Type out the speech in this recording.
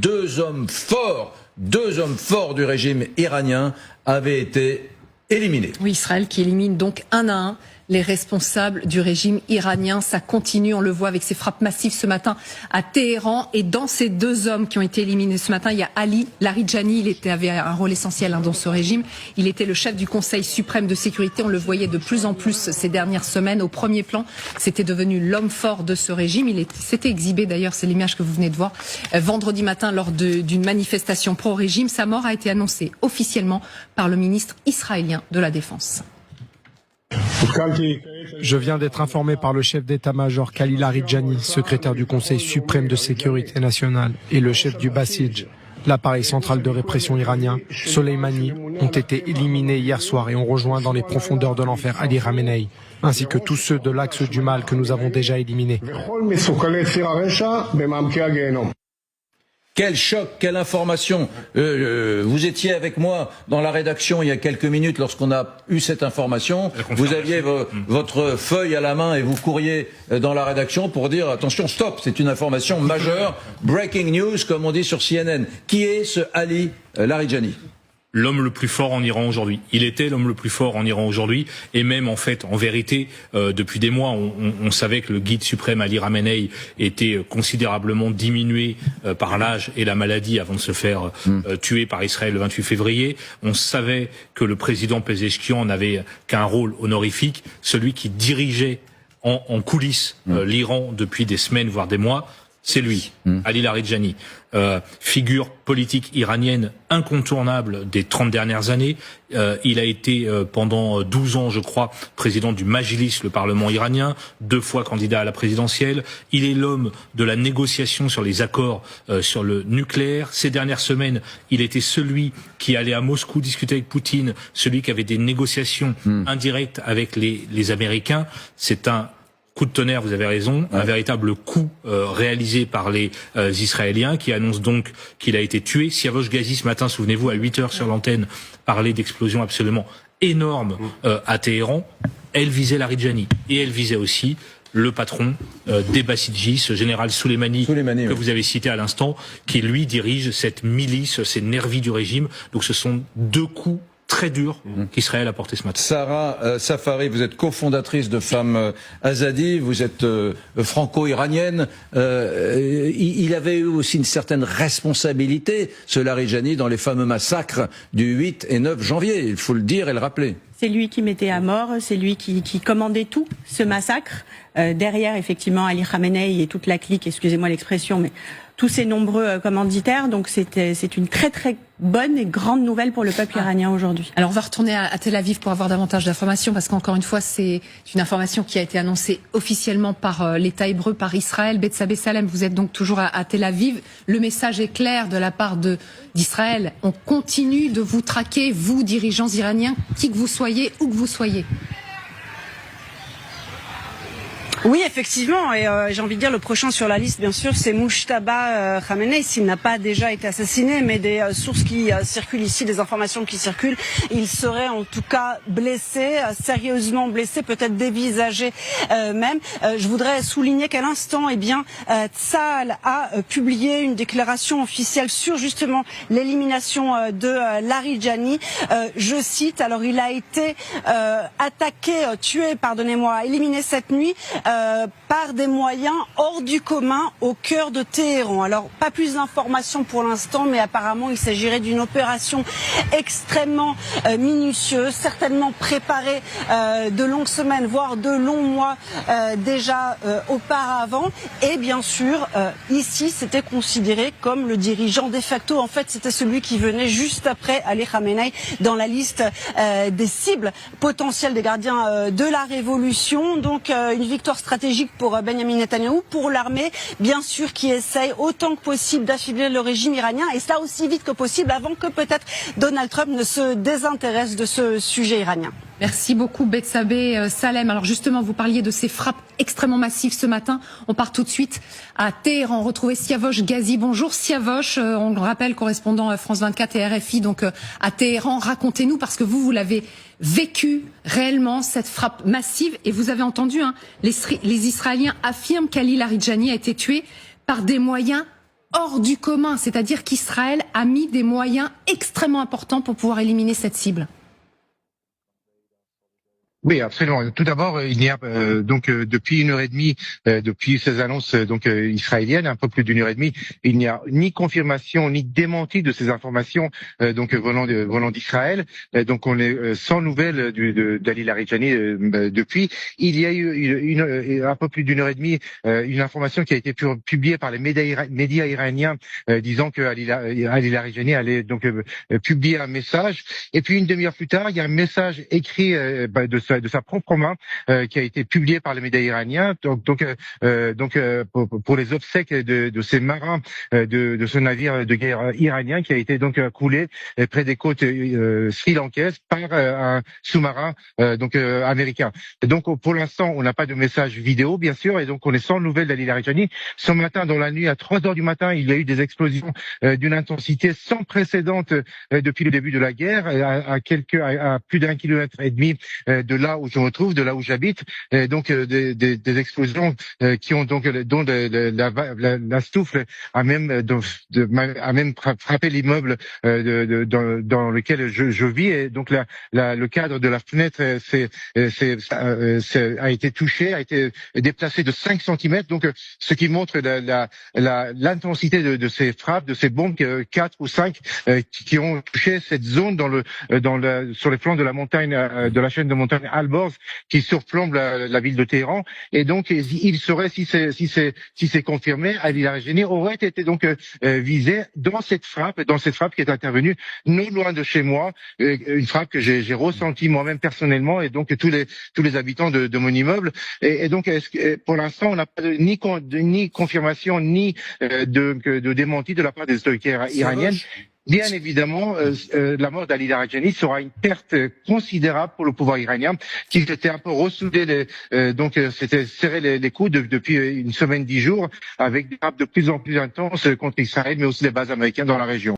deux hommes forts du régime iranien avaient été éliminés. Oui, Israël qui élimine donc un à un les responsables du régime iranien. Ça continue, on le voit avec ces frappes massives ce matin à Téhéran. Et dans ces deux hommes qui ont été éliminés ce matin, il y a Ali Larijani. Avait un rôle essentiel dans ce régime. Il était le chef du Conseil suprême de sécurité. On le voyait de plus en plus ces dernières semaines. Au premier plan, c'était devenu l'homme fort de ce régime. S'était exhibé d'ailleurs, c'est l'image que vous venez de voir, vendredi matin lors d'une manifestation pro-régime. Sa mort a été annoncée officiellement par le ministre israélien de la Défense. Je viens d'être informé par le chef d'état-major Khalil Larijani, secrétaire du Conseil suprême de sécurité nationale, et le chef du Basij, l'appareil central de répression iranien, Soleimani, ont été éliminés hier soir et ont rejoint dans les profondeurs de l'enfer Ali Khamenei, ainsi que tous ceux de l'axe du mal que nous avons déjà éliminés. Quel choc, quelle information. Vous étiez avec moi dans la rédaction il y a quelques minutes lorsqu'on a eu cette information. Vous aviez votre feuille à la main et vous couriez dans la rédaction pour dire attention, stop, c'est une information majeure. Breaking news, comme on dit sur CNN. Qui est ce Ali Larijani ? L'homme le plus fort en Iran aujourd'hui. Il était l'homme le plus fort en Iran aujourd'hui, et même en fait, en vérité, depuis des mois, on savait que le guide suprême Ali Khamenei était considérablement diminué par l'âge et la maladie avant de se faire tuer par Israël le 28 février. On savait que le président Pezeshkian n'avait qu'un rôle honorifique, celui qui dirigeait en coulisses l'Iran depuis des semaines, voire des mois. C'est lui, Ali Larijani, figure politique iranienne incontournable des 30 dernières années. Il a été pendant 12 ans, je crois, président du Majlis, le Parlement iranien, 2 fois candidat à la présidentielle. Il est l'homme de la négociation sur les accords sur le nucléaire. Ces dernières semaines, il était celui qui allait à Moscou discuter avec Poutine, celui qui avait des négociations indirectes avec les Américains. C'est un coup de tonnerre, vous avez raison, un véritable coup réalisé par les Israéliens qui annoncent donc qu'il a été tué. Siavosh Ghazi ce matin, souvenez-vous, à 8h sur l'antenne, parlait d'explosions absolument énormes à Téhéran. Elle visait Larijani et elle visait aussi le patron des Bassidji, ce général Soleimani que vous avez cité à l'instant, qui lui dirige cette milice, ces nervis du régime. Donc ce sont 2 coups très dur qu'Israël a porté ce matin. Sarah Safari, vous êtes cofondatrice de Femmes Azadi, vous êtes franco-iranienne. Il avait eu aussi une certaine responsabilité, ce Larijani, dans les fameux massacres du 8 et 9 janvier, il faut le dire et le rappeler. C'est lui qui mettait à mort, c'est lui qui commandait tout ce massacre. Derrière, effectivement, Ali Khamenei et toute la clique, excusez-moi l'expression, mais tous ces nombreux commanditaires. Donc c'est une très très bonne et grande nouvelle pour le peuple iranien aujourd'hui. Alors on va retourner à Tel Aviv pour avoir davantage d'informations, parce qu'encore une fois c'est une information qui a été annoncée officiellement par l'État hébreu, par Israël. Bethsabée Salem, vous êtes donc toujours à Tel Aviv. Le message est clair de la part d'Israël. On continue de vous traquer, vous dirigeants iraniens, qui que vous soyez, où que vous soyez. Oui, effectivement, et j'ai envie de dire le prochain sur la liste, bien sûr, c'est Mujtaba Khamenei, s'il n'a pas déjà été assassiné, mais des sources qui circulent ici, des informations qui circulent, il serait en tout cas blessé, sérieusement blessé, peut-être dévisagé même. Je voudrais souligner qu'à l'instant, Tsahal a publié une déclaration officielle sur justement l'élimination de Larijani. Je cite, alors il a été éliminé cette nuit par des moyens hors du commun au cœur de Téhéran. Alors, pas plus d'informations pour l'instant, mais apparemment, il s'agirait d'une opération extrêmement minutieuse, certainement préparée de longues semaines, voire de longs mois déjà auparavant. Et bien sûr, ici, c'était considéré comme le dirigeant de facto. En fait, c'était celui qui venait juste après Ali Khamenei dans la liste des cibles potentielles des gardiens de la révolution. Donc, une victoire stratégique pour Benyamin Netanyahou, pour l'armée, bien sûr, qui essaye autant que possible d'affaiblir le régime iranien, et cela aussi vite que possible, avant que peut-être Donald Trump ne se désintéresse de ce sujet iranien. Merci beaucoup Bethsabée Salem. Alors justement, vous parliez de ces frappes extrêmement massives ce matin. On part tout de suite à Téhéran, retrouver Siavosh Ghazi. Bonjour Siavosh, on le rappelle, correspondant France 24 et RFI, donc à Téhéran. Racontez-nous, parce que vous l'avez vécu réellement, cette frappe massive, et vous avez entendu, les Israéliens affirment qu'Ali Larijani a été tué par des moyens hors du commun, c'est-à-dire qu'Israël a mis des moyens extrêmement importants pour pouvoir éliminer cette cible. Oui, absolument. Tout d'abord, il y a depuis 1h30, depuis ces annonces israéliennes, un peu plus d'1h30, il n'y a ni confirmation ni démenti de ces informations venant d'Israël. Donc on est sans nouvelles d'Ali Larijani depuis. Il y a eu un peu plus d'1h30 une information qui a été publiée par les médias iraniens disant que Ali Larijani allait publier un message. Et puis une demi-heure plus tard, il y a un message écrit de sa propre main qui a été publié par les médias iraniens pour les obsèques de ces marins de ce navire de guerre iranien qui a été coulé près des côtes sri-lankaises par un sous-marin américain. Et donc pour l'instant, on n'a pas de message vidéo bien sûr et donc on est sans nouvelles d'Ali Larijani. Ce matin, dans la nuit, à 3h du matin, il y a eu des explosions d'une intensité sans précédent depuis le début de la guerre à plus d'1,5 kilomètre de là où je me trouve, de là où j'habite, des explosions qui ont dont la stoufle a même frappé l'immeuble dans lequel je vis et donc le cadre de la fenêtre a été touché, a été déplacé de 5 centimètres, donc ce qui montre l'intensité de ces frappes, de ces bombes 4 ou 5 qui ont touché cette zone sur les flancs de la montagne de la chaîne de montagne Alborz qui surplombe la ville de Téhéran et donc il serait si c'est confirmé, Ali Larijani aurait été visé dans cette frappe qui est intervenue non loin de chez moi, une frappe que j'ai ressentie moi-même personnellement et donc tous les habitants de mon immeuble et donc pour l'instant on n'a pas ni confirmation ni de démenti de la part des autorités iraniennes. Bien évidemment, la mort d'Ali Larijani sera une perte considérable pour le pouvoir iranien, qui s'était un peu ressoudé, s'était serré les coudes depuis une semaine, 10 jours, avec des frappes de plus en plus intenses contre Israël, mais aussi les bases américaines dans la région.